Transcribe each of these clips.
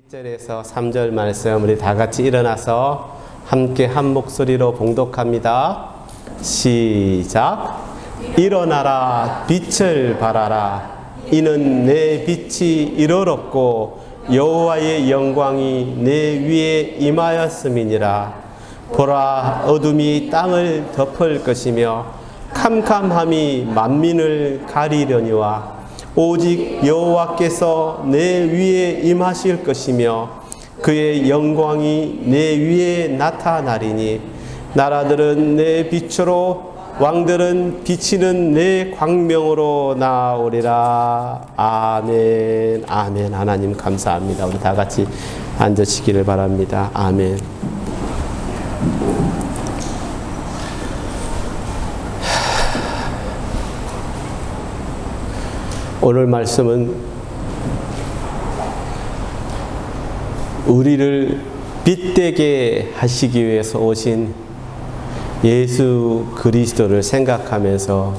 1절에서 3절 말씀 우리 다 같이 일어나서 함께 한 목소리로 봉독합니다. 시작. 일어나라 빛을 발하라. 이는 내 빛이 이르렀고 여호와의 영광이 내 위에 임하였음이니라. 보라, 어둠이 땅을 덮을 것이며 캄캄함이 만민을 가리려니와 오직 여호와께서 내 위에 임하실 것이며 그의 영광이 내 위에 나타나리니 나라들은 내 빛으로 왕들은 비치는 내 광명으로 나오리라. 아멘. 아멘. 하나님 감사합니다. 우리 다 같이 앉으시기를 바랍니다. 아멘. 오늘 말씀은 우리를 빛되게 하시기 위해서 오신 예수 그리스도를 생각하면서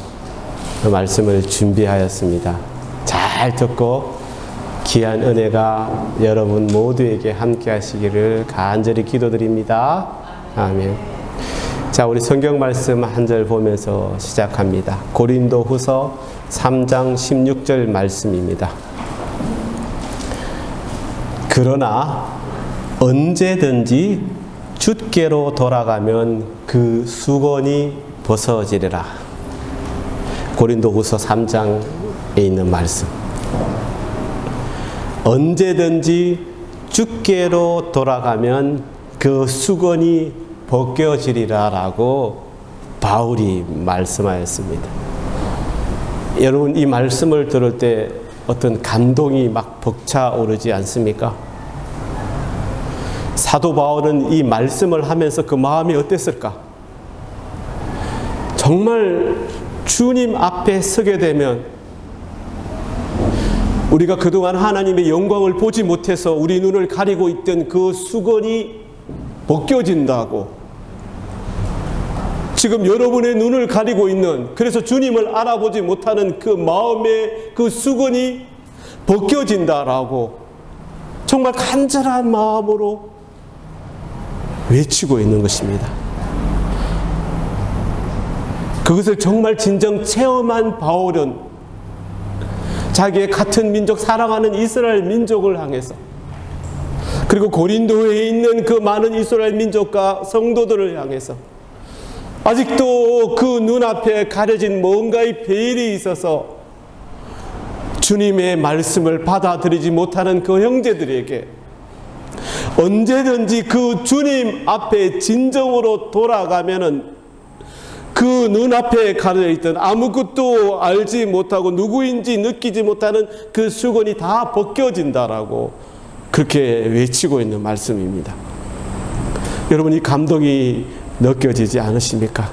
그 말씀을 준비하였습니다. 잘 듣고 귀한 은혜가 여러분 모두에게 함께 하시기를 간절히 기도드립니다. 아멘. 자, 우리 성경 말씀 한 절 보면서 시작합니다. 고린도후서 3장 16절 말씀입니다. 그러나 언제든지 주께로 돌아가면 그 수건이 벗어지리라. 고린도후서 3장에 있는 말씀. 언제든지 주께로 돌아가면 그 수건이 벗겨지리라 라고 바울이 말씀하였습니다. 여러분, 이 말씀을 들을 때 어떤 감동이 막 벅차오르지 않습니까? 사도 바울은 이 말씀을 하면서 그 마음이 어땠을까? 정말 주님 앞에 서게 되면 우리가 그동안 하나님의 영광을 보지 못해서 우리 눈을 가리고 있던 그 수건이 벗겨진다고, 지금 여러분의 눈을 가리고 있는, 그래서 주님을 알아보지 못하는 그 마음의 그 수건이 벗겨진다라고 정말 간절한 마음으로 외치고 있는 것입니다. 그것을 정말 진정 체험한 바울은 자기의 같은 민족, 사랑하는 이스라엘 민족을 향해서, 그리고 고린도에 있는 그 많은 이스라엘 민족과 성도들을 향해서 아직도 그 눈앞에 가려진 뭔가의 베일이 있어서 주님의 말씀을 받아들이지 못하는 그 형제들에게 언제든지 그 주님 앞에 진정으로 돌아가면은 그 눈앞에 가려있던 아무것도 알지 못하고 누구인지 느끼지 못하는 그 수건이 다 벗겨진다라고 그렇게 외치고 있는 말씀입니다. 여러분, 이 감동이 느껴지지 않으십니까?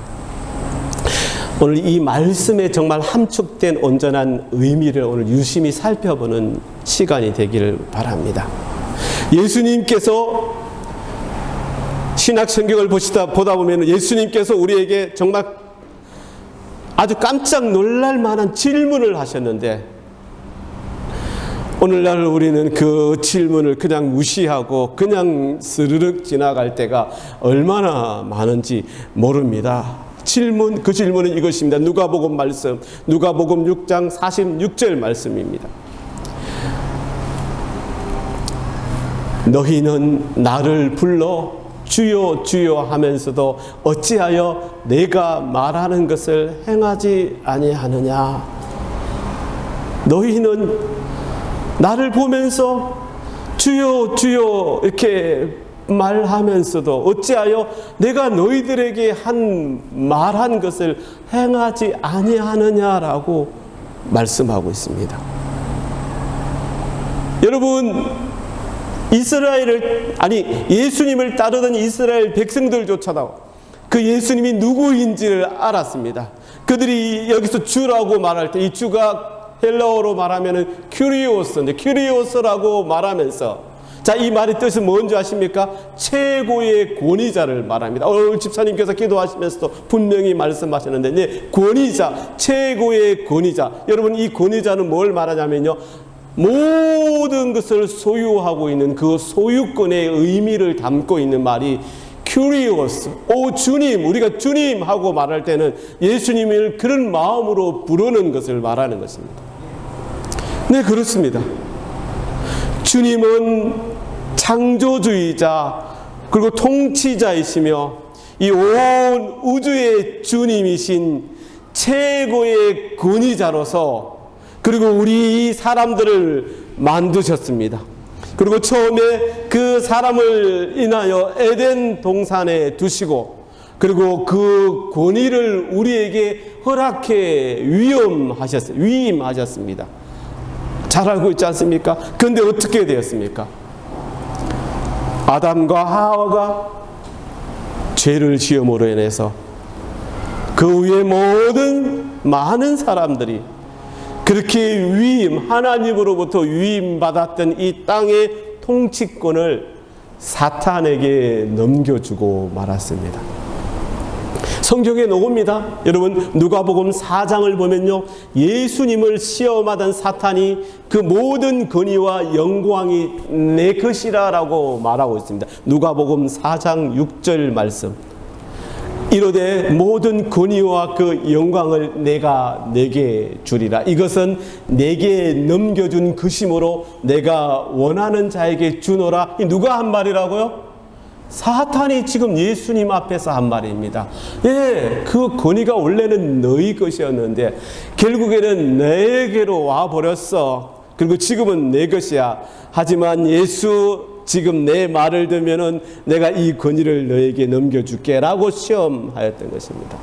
오늘 이 말씀에 정말 함축된 온전한 의미를 오늘 유심히 살펴보는 시간이 되기를 바랍니다. 예수님께서 신약 성경을 보다 보면 예수님께서 우리에게 정말 아주 깜짝 놀랄 만한 질문을 하셨는데, 오늘날 우리는 그 질문을 그냥 무시하고 그냥 스르륵 지나갈 때가 얼마나 많은지 모릅니다. 그 질문은 이것입니다. 누가복음 말씀, 누가복음 6장 46절 말씀입니다. 너희는 나를 불러 주여 주여 하면서도 어찌하여 내가 말하는 것을 행하지 아니하느냐. 너희는 나를 보면서 주여 주여 이렇게 말하면서도 어찌하여 내가 너희들에게 말한 것을 행하지 아니하느냐라고 말씀하고 있습니다. 여러분, 예수님을 따르던 이스라엘 백성들조차도 그 예수님이 누구인지를 알았습니다. 그들이 여기서 주라고 말할 때 이 주가 헬라어로 말하면은 큐리오스라고 말하면서, 자, 이 말의 뜻은 뭔지 아십니까? 최고의 권위자를 말합니다. 오늘 집사님께서 기도하시면서도 분명히 말씀하셨는데, 네, 권위자, 최고의 권위자. 여러분, 이 권위자는 뭘 말하냐면요, 모든 것을 소유하고 있는 그 소유권의 의미를 담고 있는 말이 Curious, 오 주님, 우리가 주님 하고 말할 때는 예수님을 그런 마음으로 부르는 것을 말하는 것입니다. 네, 그렇습니다. 주님은 창조주의자 그리고 통치자이시며 이 온 우주의 주님이신 최고의 권위자로서 그리고 우리 사람들을 만드셨습니다. 그리고 처음에 그 사람을 인하여 에덴 동산에 두시고 그리고 그 권위를 우리에게 허락해 위임하셨습니다. 잘 알고 있지 않습니까? 그런데 어떻게 되었습니까? 아담과 하와가 죄를 지음으로 인해서 그 위에 모든 많은 사람들이 그렇게 하나님으로부터 위임받았던 이 땅의 통치권을 사탄에게 넘겨주고 말았습니다. 성경에 나옵니다. 여러분 누가복음 4장을 보면요, 예수님을 시험하던 사탄이 그 모든 권위와 영광이 내 것이라고 말하고 있습니다. 누가복음 4장 6절 말씀. 이르되 모든 권위와 그 영광을 내가 내게 주리라. 이것은 내게 넘겨준 것이므로 내가 원하는 자에게 주노라. 누가 한 말이라고요? 사탄이 지금 예수님 앞에서 한 말입니다. 예, 그 권위가 원래는 너희 것이었는데 결국에는 내게로 와버렸어. 그리고 지금은 내 것이야. 하지만 예수 지금 내 말을 들면은 내가 이 권위를 너에게 넘겨줄게 라고 시험하였던 것입니다.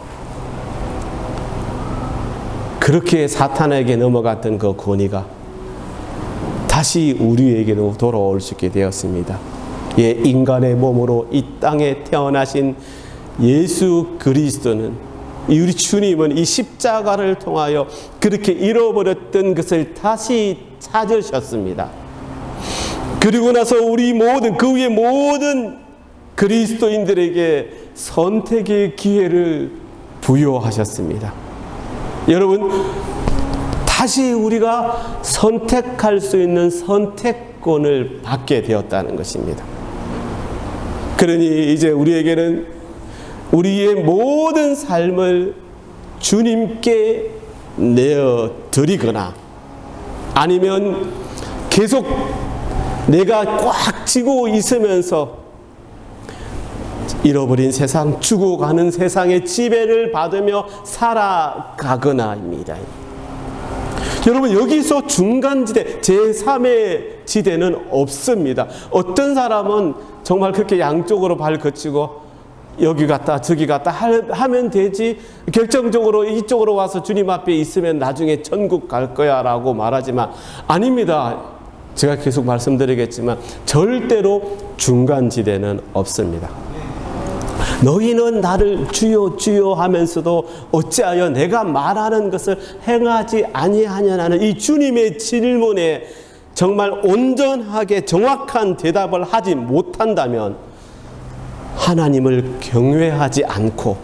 그렇게 사탄에게 넘어갔던 그 권위가 다시 우리에게로 돌아올 수 있게 되었습니다. 예, 인간의 몸으로 이 땅에 태어나신 예수 그리스도는, 우리 주님은 이 십자가를 통하여 그렇게 잃어버렸던 것을 다시 찾으셨습니다. 그리고 나서 우리 모든, 그 위에 모든 그리스도인들에게 선택의 기회를 부여하셨습니다. 여러분, 다시 우리가 선택할 수 있는 선택권을 받게 되었다는 것입니다. 그러니 이제 우리에게는 우리의 모든 삶을 주님께 내어 드리거나 아니면 계속 내가 꽉 쥐고 있으면서 잃어버린 세상, 죽어가는 세상의 지배를 받으며 살아가거나입니다. 여러분, 여기서 중간지대, 제3의 지대는 없습니다. 어떤 사람은 정말 그렇게 양쪽으로 발 거치고 여기 갔다 저기 갔다 하면 되지, 결정적으로 이쪽으로 와서 주님 앞에 있으면 나중에 천국 갈 거야 라고 말하지만 아닙니다. 제가 계속 말씀드리겠지만 절대로 중간지대는 없습니다. 너희는 나를 주여 주여 하면서도 어찌하여 내가 말하는 것을 행하지 아니하냐는 이 주님의 질문에 정말 온전하게 정확한 대답을 하지 못한다면 하나님을 경외하지 않고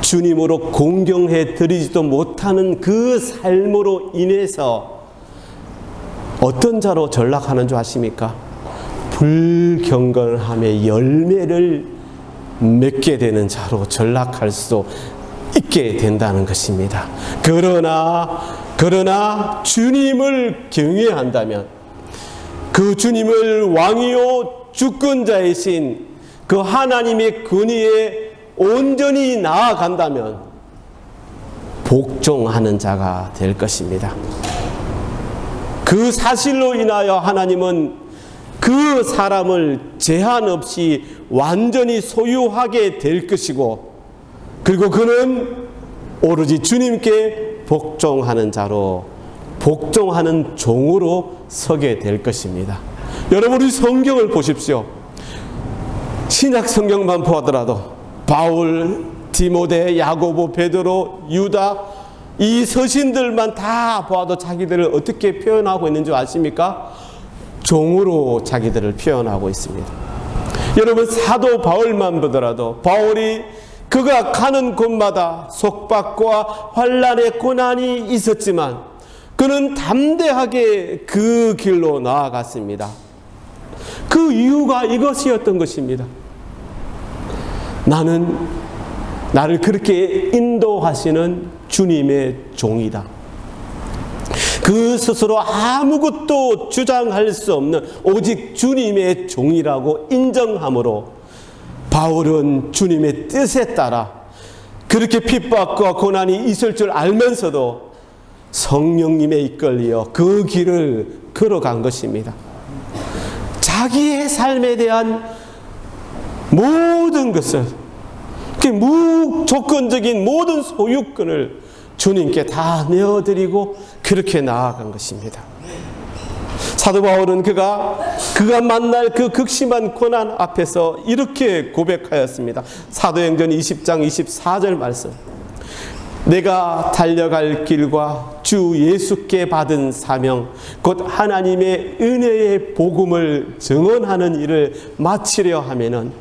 주님으로 공경해 드리지도 못하는 그 삶으로 인해서 어떤 자로 전락하는 줄 아십니까? 불경건함의 열매를 맺게 되는 자로 전락할 수 있게 된다는 것입니다. 그러나 주님을 경외한다면, 그 주님을 왕이요 주권자이신 그 하나님의 권위에 온전히 나아간다면 복종하는 자가 될 것입니다. 그 사실로 인하여 하나님은 그 사람을 제한 없이 완전히 소유하게 될 것이고, 그리고 그는 오로지 주님께 복종하는 자로, 복종하는 종으로 서게 될 것입니다. 여러분, 우리 성경을 보십시오. 신약 성경만 보더라도 바울, 디모데, 야고보, 베드로, 유다, 이 서신들만 다 보아도 자기들을 어떻게 표현하고 있는 줄 아십니까? 종으로 자기들을 표현하고 있습니다. 여러분, 사도 바울만 보더라도 바울이 그가 가는 곳마다 속박과 환난의 고난이 있었지만 그는 담대하게 그 길로 나아갔습니다. 그 이유가 이것이었던 것입니다. 나는 나를 그렇게 인도하시는 주님의 종이다. 그 스스로 아무것도 주장할 수 없는 오직 주님의 종이라고 인정함으로 바울은 주님의 뜻에 따라 그렇게 핍박과 고난이 있을 줄 알면서도 성령님에 이끌려 그 길을 걸어간 것입니다. 자기의 삶에 대한 모든 것을, 무조건적인 모든 소유권을 주님께 다 내어드리고 그렇게 나아간 것입니다. 사도 바울은 그가 만날 그 극심한 고난 앞에서 이렇게 고백하였습니다. 사도행전 20장 24절 말씀. 내가 달려갈 길과 주 예수께 받은 사명 곧 하나님의 은혜의 복음을 증언하는 일을 마치려 하면은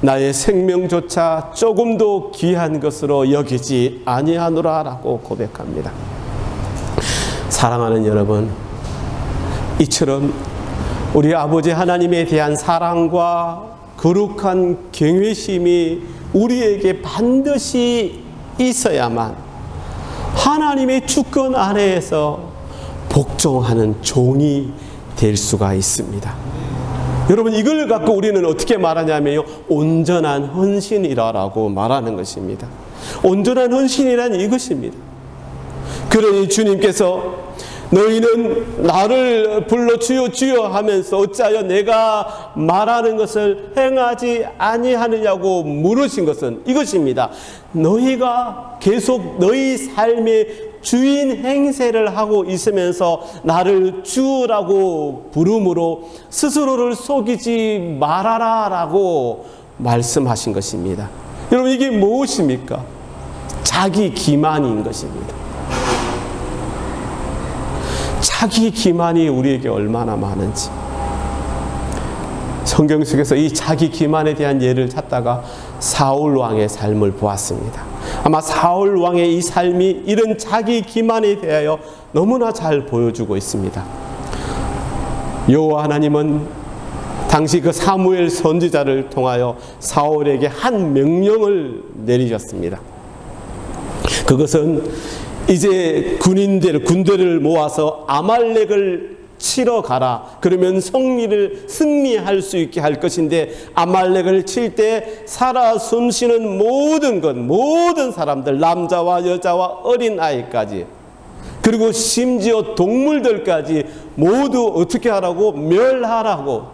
나의 생명조차 조금도 귀한 것으로 여기지 아니하노라라고 고백합니다. 사랑하는 여러분, 이처럼 우리 아버지 하나님에 대한 사랑과 거룩한 경외심이 우리에게 반드시 있어야만 하나님의 주권 아래에서 복종하는 종이 될 수가 있습니다. 여러분, 이걸 갖고 우리는 어떻게 말하냐면요, 온전한 헌신이라고 말하는 것입니다. 온전한 헌신이란 이것입니다. 그러니 주님께서 너희는 나를 불러 주여 주여 하면서 어찌하여 내가 말하는 것을 행하지 아니하느냐고 물으신 것은 이것입니다. 너희가 계속 너희 삶의 주인 행세를 하고 있으면서 나를 주라고 부름으로 스스로를 속이지 말아라 라고 말씀하신 것입니다. 여러분, 이게 무엇입니까? 자기 기만인 것입니다. 자기 기만이 우리에게 얼마나 많은지, 성경 속에서 이 자기 기만에 대한 예를 찾다가 사울 왕의 삶을 보았습니다. 아마 사울 왕의 이 삶이 이런 자기 기만에 대하여 너무나 잘 보여주고 있습니다. 여호와 하나님은 당시 그 사무엘 선지자를 통하여 사울에게 한 명령을 내리셨습니다. 그것은 이제 군대를 모아서 아말렉을 치러 가라. 그러면 승리할 수 있게 할 것인데, 아말렉을 칠 때 살아 숨쉬는 모든 사람들, 남자와 여자와 어린 아이까지, 그리고 심지어 동물들까지 모두 어떻게 하라고? 멸하라고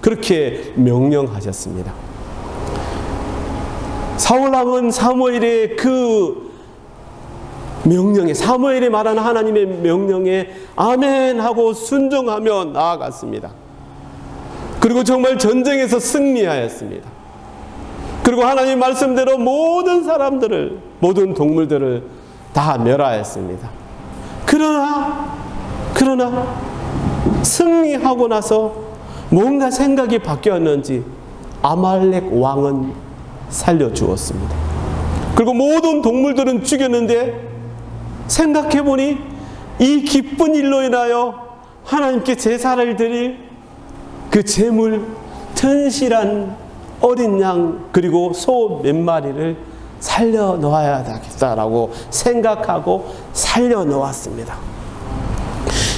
그렇게 명령하셨습니다. 사울왕은 사무엘의 그 명령에, 사무엘이 말하는 하나님의 명령에 아멘 하고 순종하며 나아갔습니다. 그리고 정말 전쟁에서 승리하였습니다. 그리고 하나님 말씀대로 모든 사람들을, 모든 동물들을 다 멸하였습니다. 그러나 승리하고 나서 뭔가 생각이 바뀌었는지 아말렉 왕은 살려주었습니다. 그리고 모든 동물들은 죽였는데, 생각해보니 이 기쁜 일로 인하여 하나님께 제사를 드릴 그 제물, 튼실한 어린 양 그리고 소 몇 마리를 살려 놓아야 되겠다라고 생각하고 살려 놓았습니다.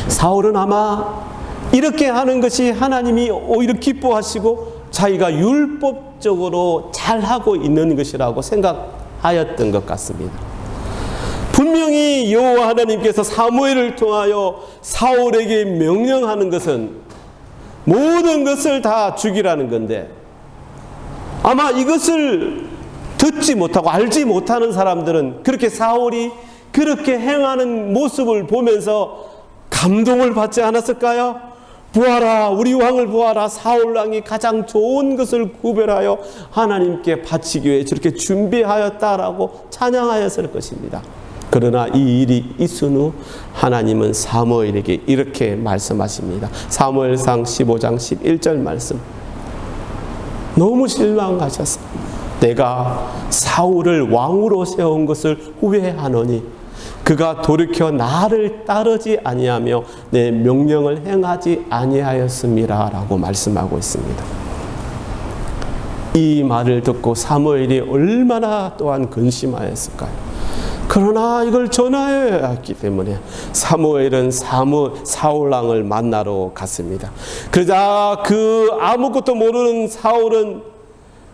사울은 아마 이렇게 하는 것이 하나님이 오히려 기뻐하시고 자기가 율법적으로 잘하고 있는 것이라고 생각하였던 것 같습니다. 분명히 여호와 하나님께서 사무엘을 통하여 사울에게 명령하는 것은 모든 것을 다 죽이라는 건데, 아마 이것을 듣지 못하고 알지 못하는 사람들은 그렇게 사울이 그렇게 행하는 모습을 보면서 감동을 받지 않았을까요? 보아라, 우리 왕을 보아라. 사울 왕이 가장 좋은 것을 구별하여 하나님께 바치기 위해 저렇게 준비하였다라고 찬양하였을 것입니다. 그러나 이 일이 있은 후 하나님은 사무엘에게 이렇게 말씀하십니다. 사무엘상 15장 11절 말씀. 너무 실망하셨어요. 내가 사울을 왕으로 세운 것을 후회하노니 그가 돌이켜 나를 따르지 아니하며 내 명령을 행하지 아니하였음이라 라고 말씀하고 있습니다. 이 말을 듣고 사무엘이 얼마나 또한 근심하였을까요? 그러나 이걸 전하여야 했기 때문에 사무엘은 사울왕을 만나러 갔습니다. 그러자 그 아무것도 모르는 사울은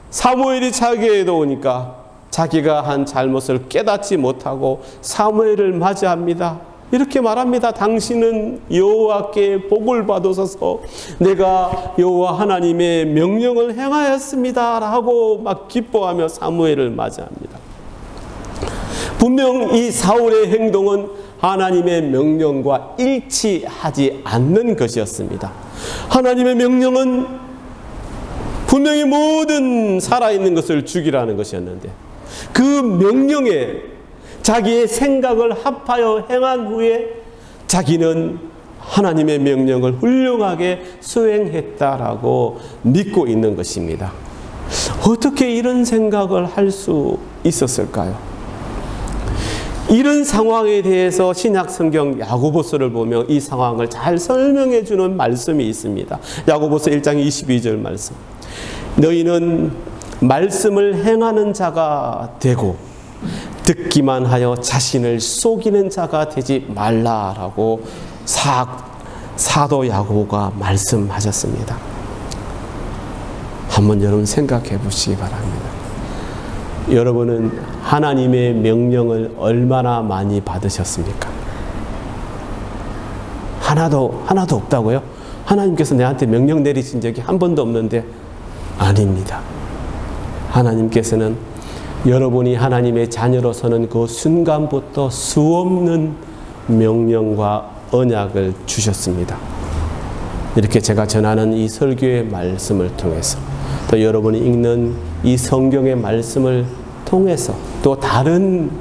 사무엘이 자기에게 오니까 자기가 한 잘못을 깨닫지 못하고 사무엘을 맞이합니다. 이렇게 말합니다. 당신은 여호와께 복을 받으소서 내가 여호와 하나님의 명령을 행하였습니다 라고 막 기뻐하며 사무엘을 맞이합니다. 분명 이 사울의 행동은 하나님의 명령과 일치하지 않는 것이었습니다. 하나님의 명령은 분명히 모든 살아있는 것을 죽이라는 것이었는데 그 명령에 자기의 생각을 합하여 행한 후에 자기는 하나님의 명령을 훌륭하게 수행했다라고 믿고 있는 것입니다. 어떻게 이런 생각을 할 수 있었을까요? 이런 상황에 대해서 신약 성경 야고보서를 보면 이 상황을 잘 설명해 주는 말씀이 있습니다. 야고보서 1장 22절 말씀. 너희는 말씀을 행하는 자가 되고 듣기만 하여 자신을 속이는 자가 되지 말라라고 사도 야고보가 말씀하셨습니다. 한번 여러분 생각해 보시기 바랍니다. 여러분은 하나님의 명령을 얼마나 많이 받으셨습니까? 하나도 없다고요? 하나님께서 내한테 명령 내리신 적이 한 번도 없는데 아닙니다. 하나님께서는 여러분이 하나님의 자녀로서는 그 순간부터 수없는 명령과 언약을 주셨습니다. 이렇게 제가 전하는 이 설교의 말씀을 통해서 또 여러분이 읽는 이 성경의 말씀을 통해서 또 다른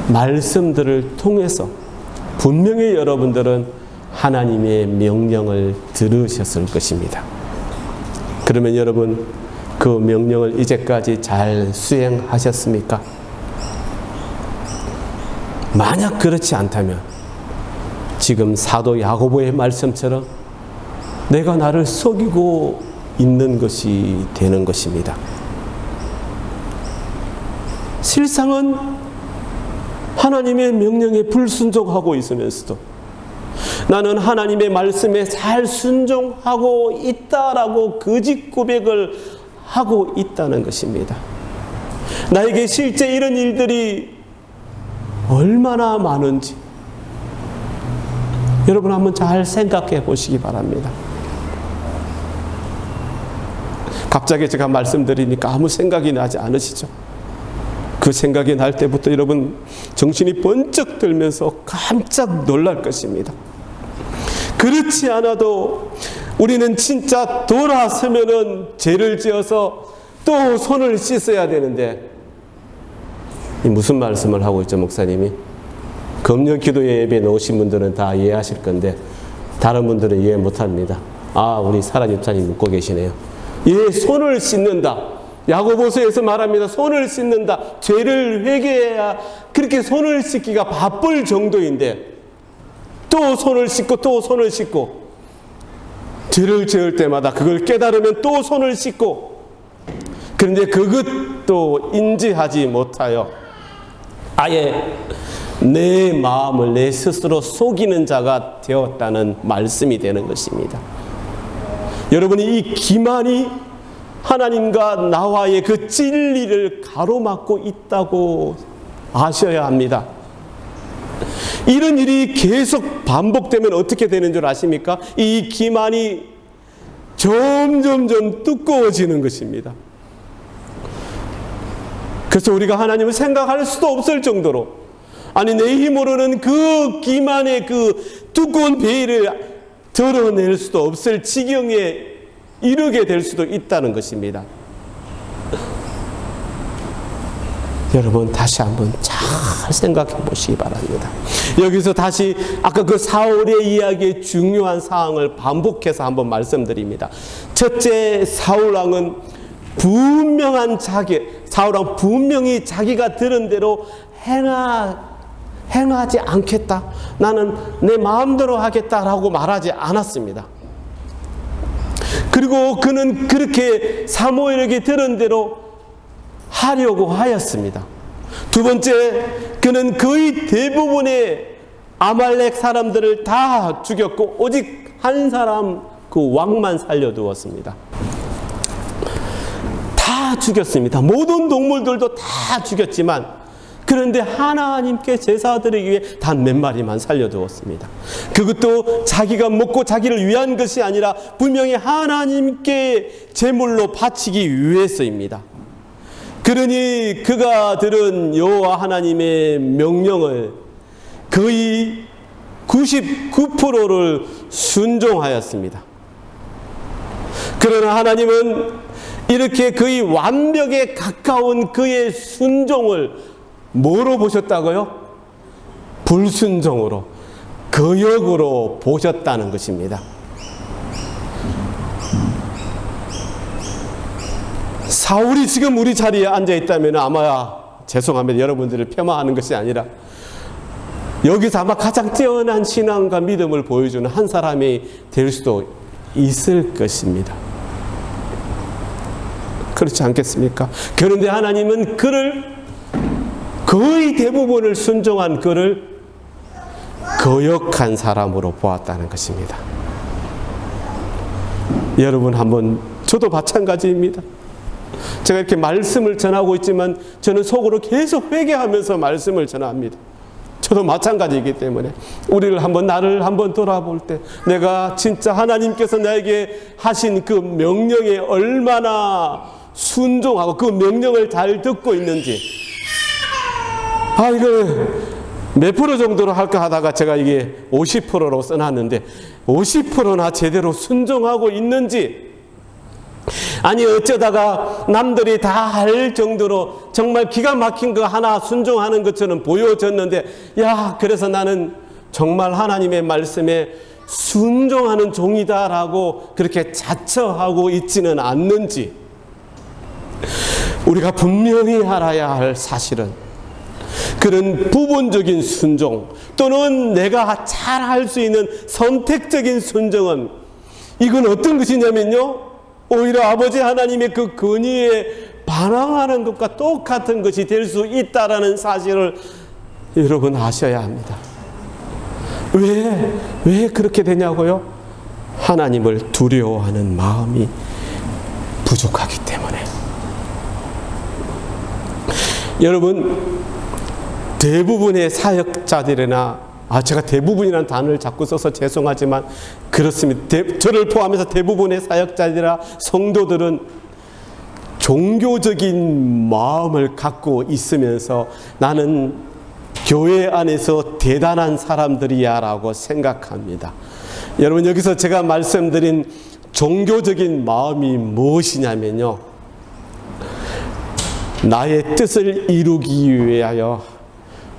말씀들을 통해서 분명히 여러분들은 하나님의 명령을 들으셨을 것입니다. 그러면 여러분 그 명령을 이제까지 잘 수행하셨습니까? 만약 그렇지 않다면 지금 사도 야고보의 말씀처럼 내가 나를 속이고 있는 것이 되는 것입니다. 실상은 하나님의 명령에 불순종하고 있으면서도 나는 하나님의 말씀에 잘 순종하고 있다라고 거짓 고백을 하고 있다는 것입니다. 나에게 실제 이런 일들이 얼마나 많은지 여러분 한번 잘 생각해 보시기 바랍니다. 갑자기 제가 말씀드리니까 아무 생각이 나지 않으시죠? 그 생각이 날 때부터 여러분 정신이 번쩍 들면서 깜짝 놀랄 것입니다. 그렇지 않아도 우리는 진짜 돌아서면은 죄를 지어서 또 손을 씻어야 되는데 무슨 말씀을 하고 있죠, 목사님이? 금요 기도 예배 놓으신 분들은 다 이해하실 건데 다른 분들은 이해 못합니다. 아, 우리 사라 집사님 묻고 계시네요. 예, 손을 씻는다. 야고보서에서 말합니다. 손을 씻는다. 죄를 회개해야 그렇게 손을 씻기가 바쁠 정도인데 또 손을 씻고 또 손을 씻고 죄를 지을 때마다 그걸 깨달으면 또 손을 씻고 그런데 그것도 인지하지 못하여 아예 내 마음을 내 스스로 속이는 자가 되었다는 말씀이 되는 것입니다. 여러분이 이 기만이 하나님과 나와의 그 진리를 가로막고 있다고 아셔야 합니다. 이런 일이 계속 반복되면 어떻게 되는 줄 아십니까? 이 기만이 점점점 두꺼워지는 것입니다. 그래서 우리가 하나님을 생각할 수도 없을 정도로 아니 내 힘으로는 그 기만의 그 두꺼운 베일을 드러낼 수도 없을 지경에 이르게 될 수도 있다는 것입니다. 여러분 다시 한번 잘 생각해 보시기 바랍니다. 여기서 다시 아까 그 사울의 이야기의 중요한 사항을 반복해서 한번 말씀드립니다. 첫째, 사울왕은 분명히 자기가 들은 대로 행하지 않겠다. 나는 내 마음대로 하겠다라고 말하지 않았습니다. 그리고 그는 그렇게 사무엘에게 들은 대로 하려고 하였습니다. 두 번째, 그는 거의 대부분의 아말렉 사람들을 다 죽였고 오직 한 사람, 그 왕만 살려두었습니다. 다 죽였습니다. 모든 동물들도 다 죽였지만, 그런데 하나님께 제사 드리기 위해 단 몇 마리만 살려두었습니다. 그것도 자기가 먹고 자기를 위한 것이 아니라 분명히 하나님께 제물로 바치기 위해서입니다. 그러니 그가 들은 여호와 하나님의 명령을 거의 99%를 순종하였습니다. 그러나 하나님은 이렇게 거의 완벽에 가까운 그의 순종을 뭐로 보셨다고요? 불순종으로, 거역으로 보셨다는 것입니다. 사울이 지금 우리 자리에 앉아 있다면 아마, 죄송합니다, 여러분들을 폄하하는 것이 아니라 여기서 아마 가장 뛰어난 신앙과 믿음을 보여주는 한 사람이 될 수도 있을 것입니다. 그렇지 않겠습니까? 그런데 하나님은 그를, 거의 대부분을 순종한 그를 거역한 사람으로 보았다는 것입니다. 여러분, 한번, 저도 마찬가지입니다. 제가 이렇게 말씀을 전하고 있지만 저는 속으로 계속 회개하면서 말씀을 전합니다. 저도 마찬가지이기 때문에 우리를 한번, 나를 한번 돌아볼 때 내가 진짜 하나님께서 나에게 하신 그 명령에 얼마나 순종하고 그 명령을 잘 듣고 있는지, 이걸 몇 프로 정도로 할까 하다가 제가 이게 50%로 써놨는데 50%나 제대로 순종하고 있는지, 아니 어쩌다가 남들이 다 할 정도로 정말 기가 막힌 거 하나 순종하는 것처럼 보여졌는데, 그래서 나는 정말 하나님의 말씀에 순종하는 종이다라고 그렇게 자처하고 있지는 않는지, 우리가 분명히 알아야 할 사실은 그런 부분적인 순종 또는 내가 잘 할 수 있는 선택적인 순종은, 이건 어떤 것이냐면요, 오히려 아버지 하나님의 그 건의에 반항하는 것과 똑같은 것이 될 수 있다라는 사실을 여러분 아셔야 합니다. 왜 그렇게 되냐고요? 하나님을 두려워하는 마음이 부족하기 때문에. 여러분, 대부분의 사역자들이나, 제가 대부분이라는 단어를 자꾸 써서 죄송하지만 그렇습니다. 저를 포함해서 대부분의 사역자들이나 성도들은 종교적인 마음을 갖고 있으면서 나는 교회 안에서 대단한 사람들이야 라고 생각합니다. 여러분, 여기서 제가 말씀드린 종교적인 마음이 무엇이냐면요, 나의 뜻을 이루기 위하여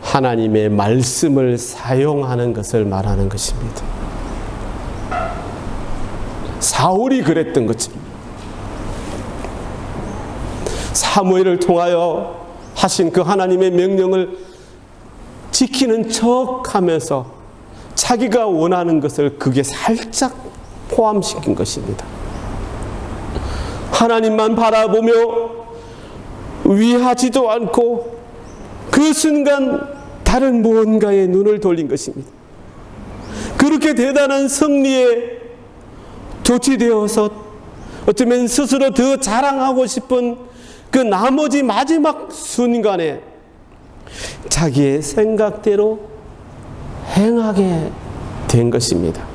하나님의 말씀을 사용하는 것을 말하는 것입니다. 사울이 그랬던 것입니다. 사무엘을 통하여 하신 그 하나님의 명령을 지키는 척하면서 자기가 원하는 것을 그게 살짝 포함시킨 것입니다. 하나님만 바라보며 위하지도 않고 그 순간 다른 무언가에 눈을 돌린 것입니다. 그렇게 대단한 승리에 도취되어서 어쩌면 스스로 더 자랑하고 싶은 그 나머지 마지막 순간에 자기의 생각대로 행하게 된 것입니다.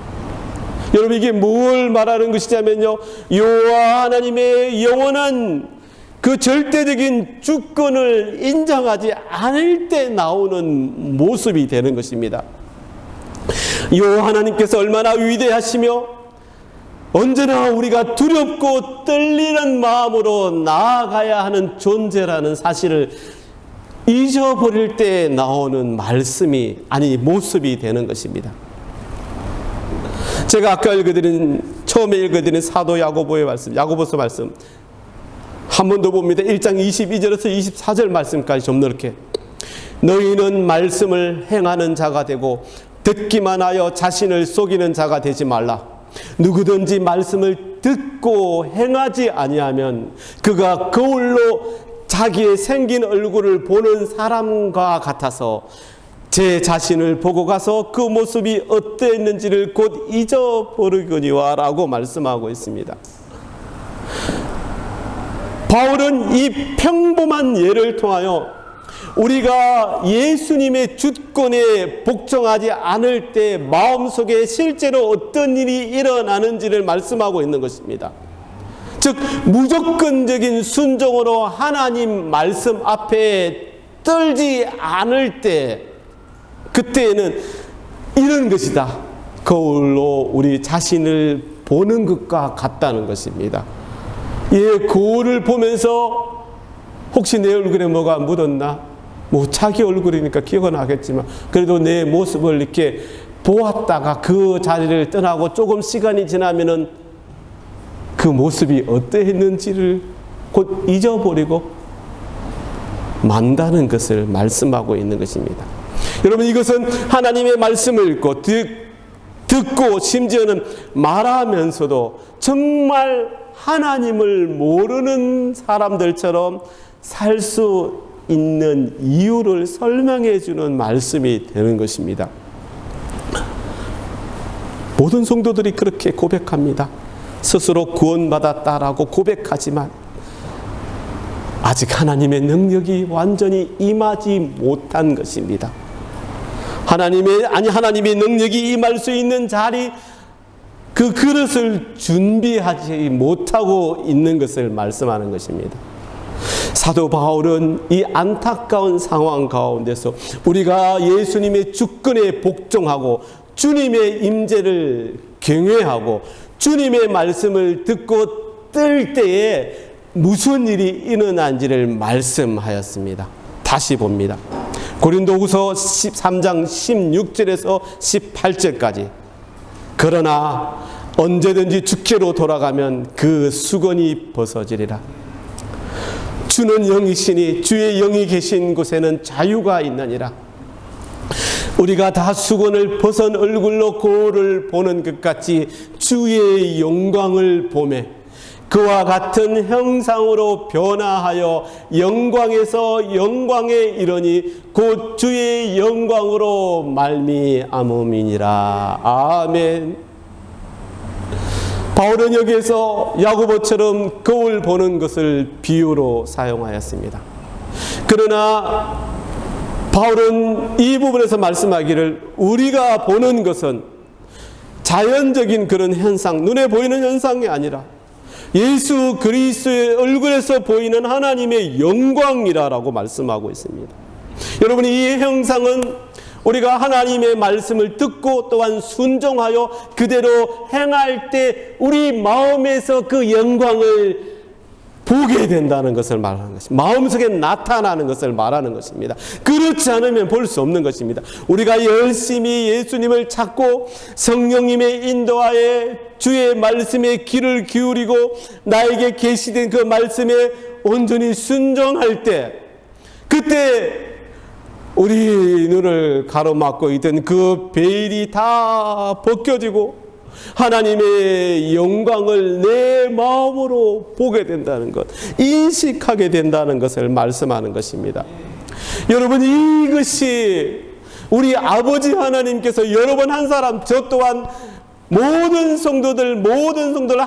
여러분, 이게 뭘 말하는 것이냐면요, 여호와 하나님의 영원한 그 절대적인 주권을 인정하지 않을 때 나오는 모습이 되는 것입니다. 여호와 하나님께서 얼마나 위대하시며 언제나 우리가 두렵고 떨리는 마음으로 나아가야 하는 존재라는 사실을 잊어버릴 때 나오는 말씀이, 모습이 되는 것입니다. 제가 아까 처음에 읽어드린 사도 야고보의 말씀, 야고보서 말씀 한 번 더 봅니다. 1장 22절에서 24절 말씀까지 좀 넓게. 너희는 말씀을 행하는 자가 되고 듣기만 하여 자신을 속이는 자가 되지 말라. 누구든지 말씀을 듣고 행하지 아니하면 그가 거울로 자기의 생긴 얼굴을 보는 사람과 같아서 제 자신을 보고 가서 그 모습이 어땠는지를 곧 잊어버리거니와 라고 말씀하고 있습니다. 바울은 이 평범한 예를 통하여 우리가 예수님의 주권에 복종하지 않을 때 마음속에 실제로 어떤 일이 일어나는지를 말씀하고 있는 것입니다. 즉 무조건적인 순종으로 하나님 말씀 앞에 떨지 않을 때, 그때에는 이런 것이다. 거울로 우리 자신을 보는 것과 같다는 것입니다. 예, 거울을 보면서 혹시 내 얼굴에 뭐가 묻었나? 뭐 자기 얼굴이니까 기억은 나겠지만 그래도 내 모습을 이렇게 보았다가 그 자리를 떠나고 조금 시간이 지나면은 그 모습이 어떠했는지를 곧 잊어버리고 만다는 것을 말씀하고 있는 것입니다. 여러분, 이것은 하나님의 말씀을 읽고 듣고 심지어는 말하면서도 정말 하나님을 모르는 사람들처럼 살 수 있는 이유를 설명해 주는 말씀이 되는 것입니다. 모든 성도들이 그렇게 고백합니다. 스스로 구원받았다라고 고백하지만 아직 하나님의 능력이 완전히 임하지 못한 것입니다. 하나님의 능력이 임할 수 있는 자리, 그 그릇을 준비하지 못하고 있는 것을 말씀하는 것입니다. 사도 바울은 이 안타까운 상황 가운데서 우리가 예수님의 주권에 복종하고 주님의 임재를 경외하고 주님의 말씀을 듣고 뜰 때에 무슨 일이 일어난지를 말씀하였습니다. 다시 봅니다. 고린도후서 13장 16절에서 18절까지. 그러나 언제든지 주께로 돌아가면 그 수건이 벗어지리라. 주는 영이시니 주의 영이 계신 곳에는 자유가 있느니라. 우리가 다 수건을 벗은 얼굴로 거울을 보는 것 같이 주의 영광을 보매 그와 같은 형상으로 변화하여 영광에서 영광에 이르니 곧 주의 영광으로 말미암음이니라. 아멘. 바울은 여기에서 야고보처럼 거울 보는 것을 비유로 사용하였습니다. 그러나 바울은 이 부분에서 말씀하기를 우리가 보는 것은 자연적인 그런 현상, 눈에 보이는 현상이 아니라 예수 그리스도의 얼굴에서 보이는 하나님의 영광이라고 말씀하고 있습니다. 여러분, 이 형상은 우리가 하나님의 말씀을 듣고 또한 순종하여 그대로 행할 때 우리 마음에서 그 영광을 보게 된다는 것을 말하는 것입니다. 마음속에 나타나는 것을 말하는 것입니다. 그렇지 않으면 볼 수 없는 것입니다. 우리가 열심히 예수님을 찾고 성령님의 인도하에 주의 말씀에 귀를 기울이고 나에게 계시된 그 말씀에 온전히 순종할 때, 그때 우리 눈을 가로막고 있던 그 베일이 다 벗겨지고 하나님의 영광을 내 마음으로 보게 된다는 것, 인식하게 된다는 것을 말씀하는 것입니다. 여러분, 이것이 우리 아버지 하나님께서 여러분 한 사람, 저 또한 모든 성도들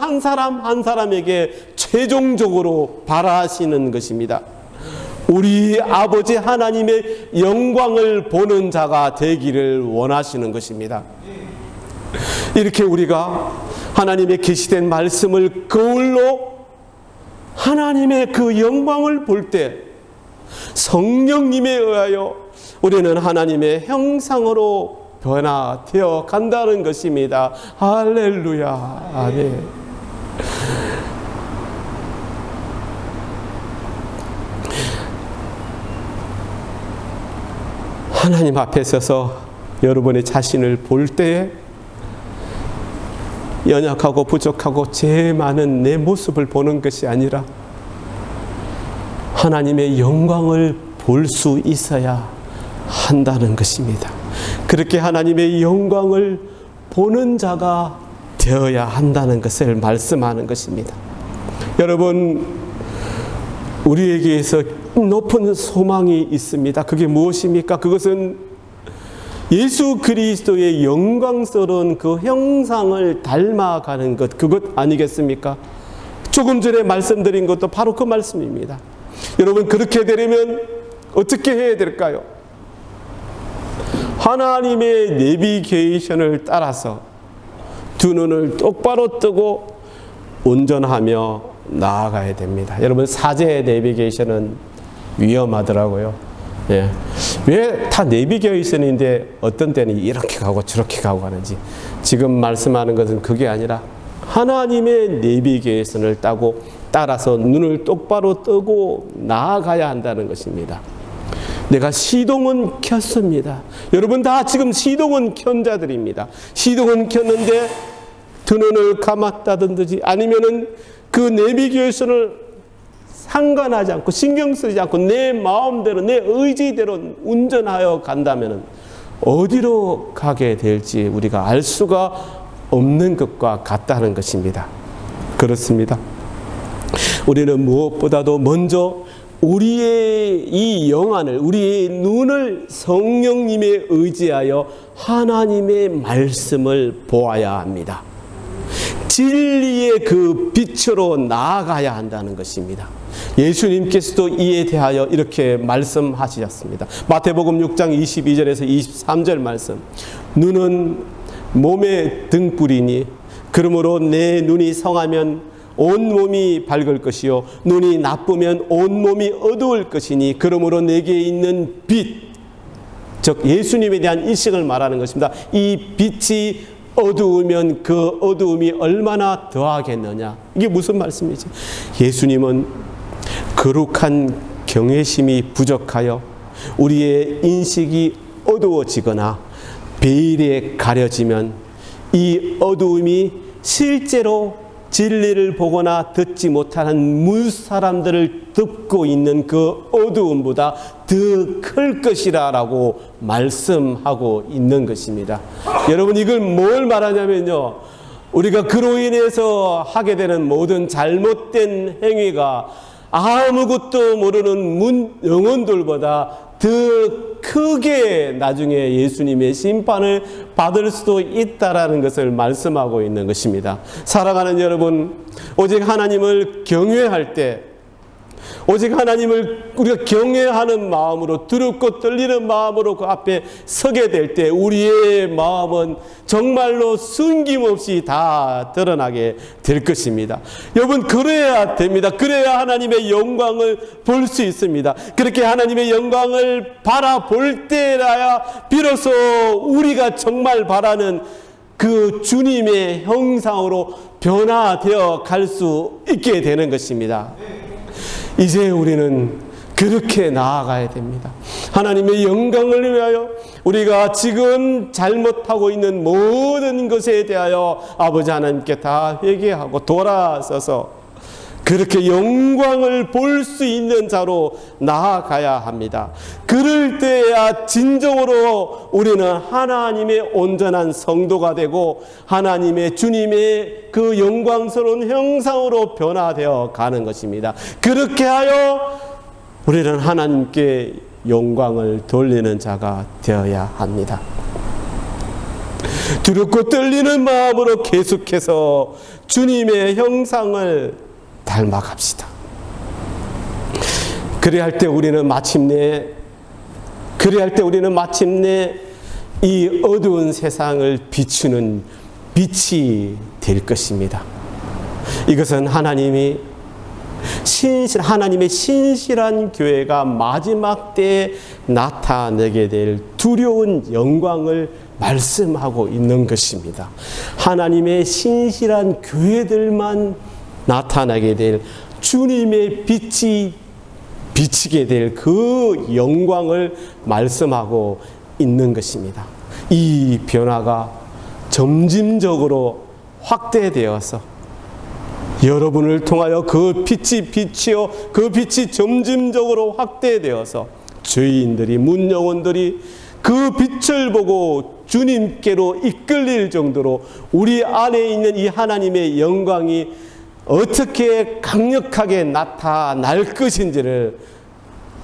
한 사람 한 사람에게 최종적으로 바라시는 것입니다. 우리 아버지 하나님의 영광을 보는 자가 되기를 원하시는 것입니다. 이렇게 우리가 하나님의 계시된 말씀을 거울로 하나님의 그 영광을 볼 때 성령님에 의하여 우리는 하나님의 형상으로 변화되어 간다는 것입니다. 할렐루야. 아멘. 하나님 앞에 서서 여러분의 자신을 볼 때에 연약하고 부족하고 죄 많은 내 모습을 보는 것이 아니라 하나님의 영광을 볼 수 있어야 한다는 것입니다. 그렇게 하나님의 영광을 보는 자가 되어야 한다는 것을 말씀하는 것입니다. 여러분, 우리에게서 높은 소망이 있습니다. 그게 무엇입니까? 그것은 예수 그리스도의 영광스러운 그 형상을 닮아가는 것, 그것 아니겠습니까? 조금 전에 말씀드린 것도 바로 그 말씀입니다. 여러분, 그렇게 되려면 어떻게 해야 될까요? 하나님의 내비게이션을 따라서 두 눈을 똑바로 뜨고 운전하며 나아가야 됩니다. 여러분, 사제 내비게이션은 위험하더라고요. 예. 왜 다 내비게이션인데 어떤 때는 이렇게 가고 저렇게 가고 하는지, 지금 말씀하는 것은 그게 아니라 하나님의 내비게이션을 따라서 눈을 똑바로 뜨고 나아가야 한다는 것입니다. 내가 시동은 켰습니다. 여러분 다 지금 시동은 켠 자들입니다. 시동은 켰는데 두 눈을 감았다든지 아니면은 그 내비게이션을 상관하지 않고 신경 쓰지 않고 내 마음대로 내 의지대로 운전하여 간다면 어디로 가게 될지 우리가 알 수가 없는 것과 같다는 것입니다. 그렇습니다. 우리는 무엇보다도 먼저 우리의 이 영안을, 우리의 눈을 성령님에 의지하여 하나님의 말씀을 보아야 합니다. 진리의 그 빛으로 나아가야 한다는 것입니다. 예수님께서도 이에 대하여 이렇게 말씀하셨습니다. 마태복음 6장 22절에서 23절 말씀. 눈은 몸의 등불이니 그러므로 내 눈이 성하면 온 몸이 밝을 것이요 눈이 나쁘면 온 몸이 어두울 것이니 그러므로 내게 있는 빛, 즉 예수님에 대한 인식을 말하는 것입니다. 이 빛이 어두우면 그 어두움이 얼마나 더하겠느냐. 이게 무슨 말씀이지? 예수님은 거룩한 경외심이 부족하여 우리의 인식이 어두워지거나 베일에 가려지면 이 어두움이 실제로 진리를 보거나 듣지 못하는 무사람들을 덮고 있는 그 어두움보다 더 클 것이라고 말씀하고 있는 것입니다. 여러분, 이걸 뭘 말하냐면요, 우리가 그로 인해서 하게 되는 모든 잘못된 행위가 아무것도 모르는 영혼들보다 더 크게 나중에 예수님의 심판을 받을 수도 있다라는 것을 말씀하고 있는 것입니다. 사랑하는 여러분, 오직 하나님을 경외할 때, 오직 하나님을 우리가 경외하는 마음으로, 두렵고 떨리는 마음으로 그 앞에 서게 될 때 우리의 마음은 정말로 숨김없이 다 드러나게 될 것입니다. 여러분, 그래야 됩니다. 그래야 하나님의 영광을 볼 수 있습니다. 그렇게 하나님의 영광을 바라볼 때라야 비로소 우리가 정말 바라는 그 주님의 형상으로 변화되어 갈 수 있게 되는 것입니다. 이제 우리는 그렇게 나아가야 됩니다. 하나님의 영광을 위하여 우리가 지금 잘못하고 있는 모든 것에 대하여 아버지 하나님께 다 회개하고 돌아서서 그렇게 영광을 볼 수 있는 자로 나아가야 합니다. 그럴 때야 진정으로 우리는 하나님의 온전한 성도가 되고 하나님의 주님의 그 영광스러운 형상으로 변화되어 가는 것입니다. 그렇게 하여 우리는 하나님께 영광을 돌리는 자가 되어야 합니다. 두렵고 떨리는 마음으로 계속해서 주님의 형상을 닮아갑시다. 그래야 할 때 우리는 마침내 이 어두운 세상을 비추는 빛이 될 것입니다. 이것은 하나님의 신실한 교회가 마지막 때에 나타내게 될 두려운 영광을 말씀하고 있는 것입니다. 하나님의 신실한 교회들만 나타나게 될 주님의 빛이 비치게 될 그 영광을 말씀하고 있는 것입니다. 이 변화가 점진적으로 확대되어서 여러분을 통하여 그 빛이 비치어 그 빛이 점진적으로 확대되어서 죄인들이, 문영혼들이 그 빛을 보고 주님께로 이끌릴 정도로 우리 안에 있는 이 하나님의 영광이 어떻게 강력하게 나타날 것인지를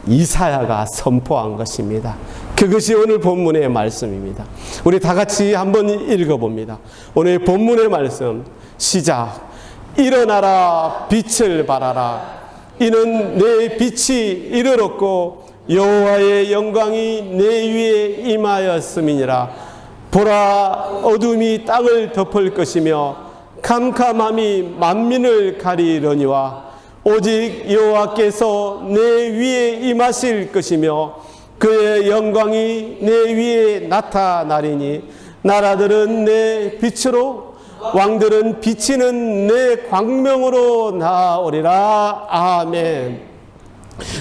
이사야가 선포한 것입니다. 그것이 오늘 본문의 말씀입니다. 우리 다 같이 한번 읽어봅니다. 오늘 본문의 말씀 시작. 일어나라, 빛을 발하라. 이는 내 빛이 이르렀고 여호와의 영광이 내 위에 임하였음이니라. 보라, 어둠이 땅을 덮을 것이며 캄캄함이 만민을 가리려니와 오직 여호와께서 내 위에 임하실 것이며 그의 영광이 내 위에 나타나리니 나라들은 내 빛으로 왕들은 비치는 내 광명으로 나오리라. 아멘.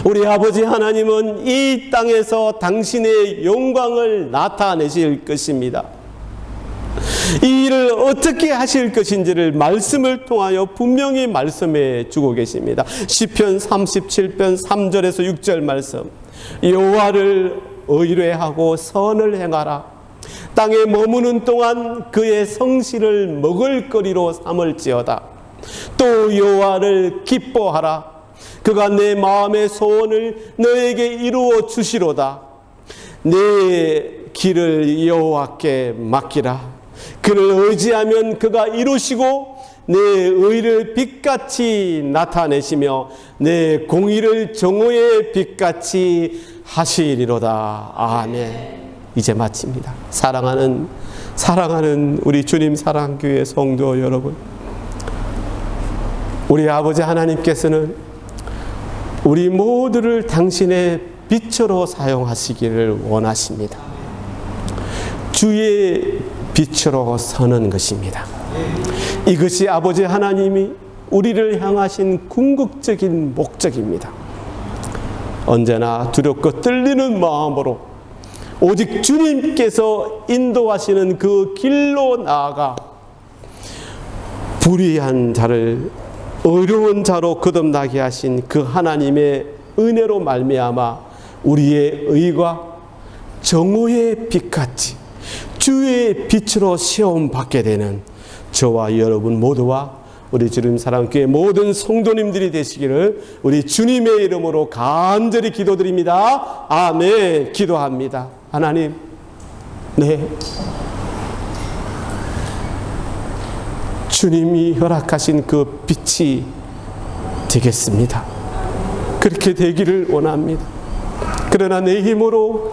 우리 아버지 하나님은 이 땅에서 당신의 영광을 나타내실 것입니다. 이 일을 어떻게 하실 것인지를 말씀을 통하여 분명히 말씀해 주고 계십니다. 시편 37편 3절에서 6절 말씀. 여호와를 의뢰하고 선을 행하라. 땅에 머무는 동안 그의 성실을 먹을거리로 삼을지어다. 또 여호와를 기뻐하라. 그가 내 마음의 소원을 너에게 이루어 주시로다. 내 길을 여호와께 맡기라. 그를 의지하면 그가 이루시고 내 의를 빛같이 나타내시며 내 공의를 정오의 빛같이 하시리로다. 아멘. 이제 마칩니다. 사랑하는 우리 주님 사랑교회 성도 여러분, 우리 아버지 하나님께서는 우리 모두를 당신의 빛으로 사용하시기를 원하십니다. 주의 빛으로 서는 것입니다. 이것이 아버지 하나님이 우리를 향하신 궁극적인 목적입니다. 언제나 두렵고 떨리는 마음으로 오직 주님께서 인도하시는 그 길로 나아가 불의한 자를 어려운 자로 거듭나게 하신 그 하나님의 은혜로 말미암아 우리의 의가 정오의 빛같이 주의 빛으로 시험받게 되는 저와 여러분 모두와 우리 주님 사랑교회 모든 성도님들이 되시기를 우리 주님의 이름으로 간절히 기도드립니다. 아멘. 기도합니다. 하나님, 주님이 허락하신 그 빛이 되겠습니다. 그렇게 되기를 원합니다. 그러나 내 힘으로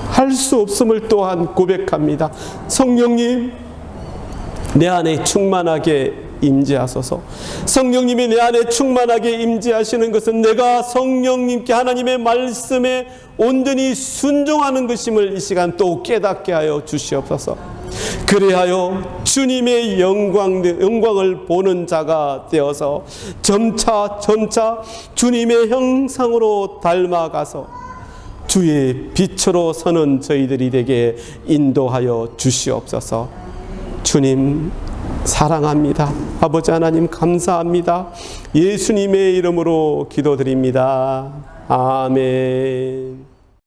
할 수 없음을 또한 고백합니다. 성령님, 내 안에 충만하게 임재하소서. 성령님이 내 안에 충만하게 임재하시는 것은 내가 성령님께 하나님의 말씀에 온전히 순종하는 것임을 이 시간 또 깨닫게 하여 주시옵소서. 그리하여 주님의 영광을 보는 자가 되어서 점차 주님의 형상으로 닮아가서 주의 빛으로 서는 저희들이 되게 인도하여 주시옵소서. 주님 사랑합니다. 아버지 하나님 감사합니다. 예수님의 이름으로 기도드립니다. 아멘.